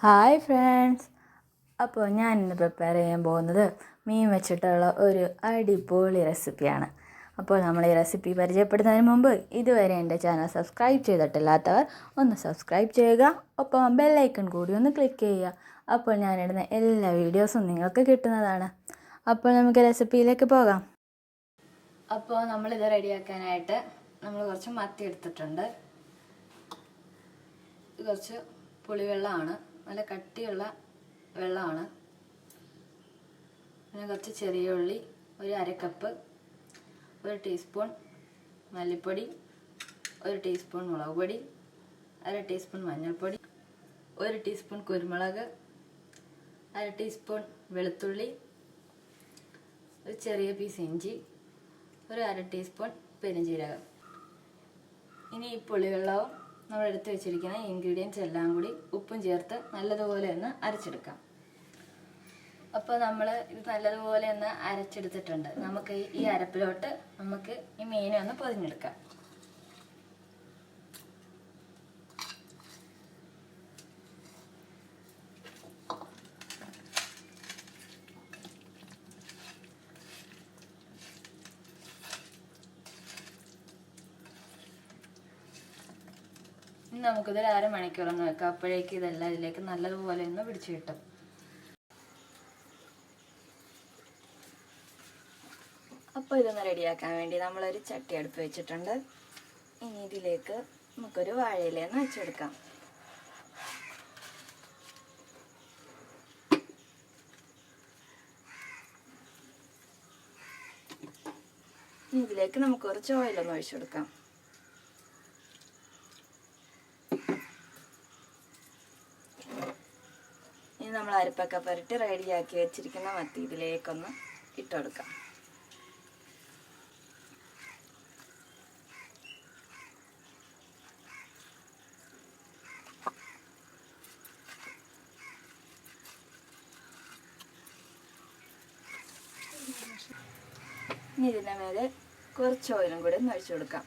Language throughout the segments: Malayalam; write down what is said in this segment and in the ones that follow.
ഹായ് ഫ്രണ്ട്സ്, അപ്പോൾ ഞാൻ ഇന്ന് പ്രിപ്പയർ ചെയ്യാൻ പോകുന്നത് മീൻ വെച്ചിട്ടുള്ള ഒരു അടിപൊളി റെസിപ്പിയാണ്. അപ്പോൾ നമ്മൾ ഈ റെസിപ്പി പരിചയപ്പെടുന്നതിന് മുമ്പ് ഇതുവരെ എൻ്റെ ചാനൽ സബ്സ്ക്രൈബ് ചെയ്തിട്ടില്ലാത്തവർ ഒന്ന് സബ്സ്ക്രൈബ് ചെയ്യുക, ഒപ്പം ബെല്ലൈക്കൺ കൂടി ഒന്ന് ക്ലിക്ക് ചെയ്യുക. അപ്പോൾ ഞാനിടുന്ന എല്ലാ വീഡിയോസും നിങ്ങൾക്ക് കിട്ടുന്നതാണ്. അപ്പോൾ നമുക്ക് റെസിപ്പിയിലേക്ക് പോകാം. അപ്പോൾ നമ്മളിത് റെഡിയാക്കാനായിട്ട് നമ്മൾ കുറച്ച് മത്തി എടുത്തിട്ടുണ്ട്. ഇത് കുറച്ച് പുളിവെള്ളമാണ്, നല്ല കട്ടിയുള്ള വെള്ളമാണ്. പിന്നെ കുറച്ച് ചെറിയ ഉള്ളി, ഒരു അരക്കപ്പ്, 1 ടീസ്പൂൺ മല്ലിപ്പൊടി, 1 ടീസ്പൂൺ മുളക് പൊടി, 1/2 ടീസ്പൂൺ മഞ്ഞൾപ്പൊടി, 1 ടീസ്പൂൺ കുരുമുളക്, 1/2 ടീസ്പൂൺ വെളുത്തുള്ളി, ഒരു ചെറിയ പീസ് ഇഞ്ചി, ഒരു 1/2 ടീസ്പൂൺ പെരുംജീരകം. ഇനി ഈ പുളിവെള്ളവും നമ്മൾ എടുത്ത് വെച്ചിരിക്കുന്ന ഇൻഗ്രീഡിയൻസ് എല്ലാം കൂടി ഉപ്പും ചേർത്ത് നല്ലതുപോലെ ഒന്ന് അരച്ചെടുക്കാം. അപ്പോൾ നമ്മൾ ഇത് നല്ലതുപോലെ ഒന്ന് അരച്ചെടുത്തിട്ടുണ്ട്. നമുക്ക് ഈ അരപ്പിലോട്ട് നമുക്ക് ഈ മീനെ ഒന്ന് പൊതിഞ്ഞെടുക്കാം. ഇനി നമുക്കിതൊരു 1/2 മണിക്കൂറൊന്ന് വെക്കാം. അപ്പോഴേക്ക് ഇതെല്ലാം ഇതിലേക്ക് നല്ലതുപോലെ ഒന്ന് പിടിച്ചു കിട്ടും. അപ്പോൾ ഇതൊന്ന് റെഡിയാക്കാൻ വേണ്ടി നമ്മളൊരു ചട്ടി അടുപ്പ് വെച്ചിട്ടുണ്ട്. ഇനി ഇതിലേക്ക് നമുക്കൊരു വാഴയിലയൊന്ന് വെച്ചെടുക്കാം. ഇനി ഇതിലേക്ക് നമുക്ക് കുറച്ച് ഓയിലൊന്ന് ഒഴിച്ചു കൊടുക്കാം. ഇനി നമ്മൾ അരപ്പൊക്കെ പുരട്ടി റെഡിയാക്കി വെച്ചിരിക്കുന്ന മത്തി ഇതിലേക്കൊന്ന് ഇട്ടുകൊടുക്കാം. ഇനി ഇതിൻ്റെ മേലെ കുറച്ച് ഓയിലും കൂടി ഒന്ന് ഒഴിച്ചു കൊടുക്കാം.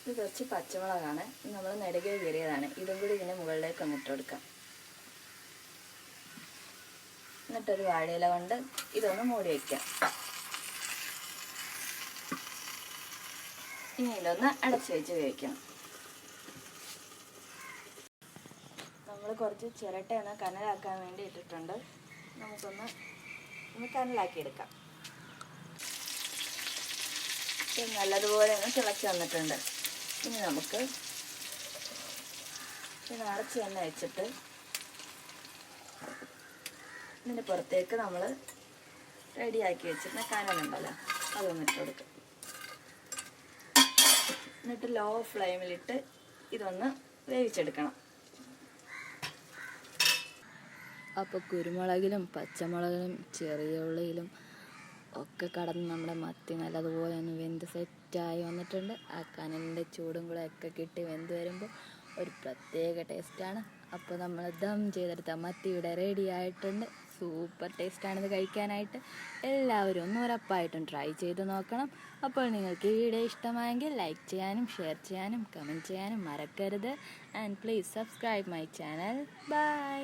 ഇത് കുറച്ച് പച്ചമുളകാണ്, നമ്മൾ നെടുകെ കീറിയതാണ്. ഇതും കൂടി ഇതിൻ്റെ മുകളിലേക്ക് ഒന്ന് ഇട്ട് കൊടുക്കാം. എന്നിട്ടൊരു വാഴയില കൊണ്ട് ഇതൊന്ന് മൂടി വയ്ക്കാം. ഇനി ഇതൊന്ന് അടച്ചു വെച്ച് വേവിക്കണം. നമ്മൾ കുറച്ച് ചിരട്ടയൊന്ന് കനലാക്കാൻ വേണ്ടി ഇട്ടിട്ടുണ്ട്. നമുക്കൊന്ന് കനലാക്കി എടുക്കാം. ഇത് നല്ലതുപോലെ ഒന്ന് തിളച്ച് വന്നിട്ടുണ്ട്. ഇനി നമുക്ക് ഇത് അടച്ച് തന്നെ വെച്ചിട്ട് ഇതിൻ്റെ പുറത്തേക്ക് നമ്മൾ റെഡിയാക്കി വെച്ചിരുന്ന കനലുണ്ടല്ലോ അതൊന്ന് ഇട്ട് കൊടുക്കും. എന്നിട്ട് ലോ ഫ്ലെയിമിലിട്ട് ഇതൊന്ന് വേവിച്ചെടുക്കണം. അപ്പോൾ കുരുമുളകിലും പച്ചമുളകിലും ചെറിയ ഉള്ളിയിലും ഒക്കെ കടന്ന് നമ്മുടെ മത്തി നല്ലതുപോലെ ഒന്ന് വെന്ത് സെറ്റായി വന്നിട്ടുണ്ട്. ആ കനലിൻ്റെ ചൂടും കൂടെ ഒക്കെ കിട്ടി വെന്ത് വരുമ്പോൾ ഒരു പ്രത്യേക ടേസ്റ്റാണ്. അപ്പോൾ നമ്മൾ ദം ചെയ്തെടുത്ത മത്തി ഇവിടെ റെഡി ആയിട്ടുണ്ട്. സൂപ്പർ ടേസ്റ്റാണിത് കഴിക്കാനായിട്ട്. എല്ലാവരും ഒന്ന് ഉറപ്പായിട്ടും ട്രൈ ചെയ്ത് നോക്കണം. അപ്പോൾ നിങ്ങൾക്ക് ഈ വീഡിയോ ഇഷ്ടമായെങ്കിൽ ലൈക്ക് ചെയ്യാനും ഷെയർ ചെയ്യാനും കമൻറ്റ് ചെയ്യാനും മറക്കരുത്. And please subscribe my channel. By.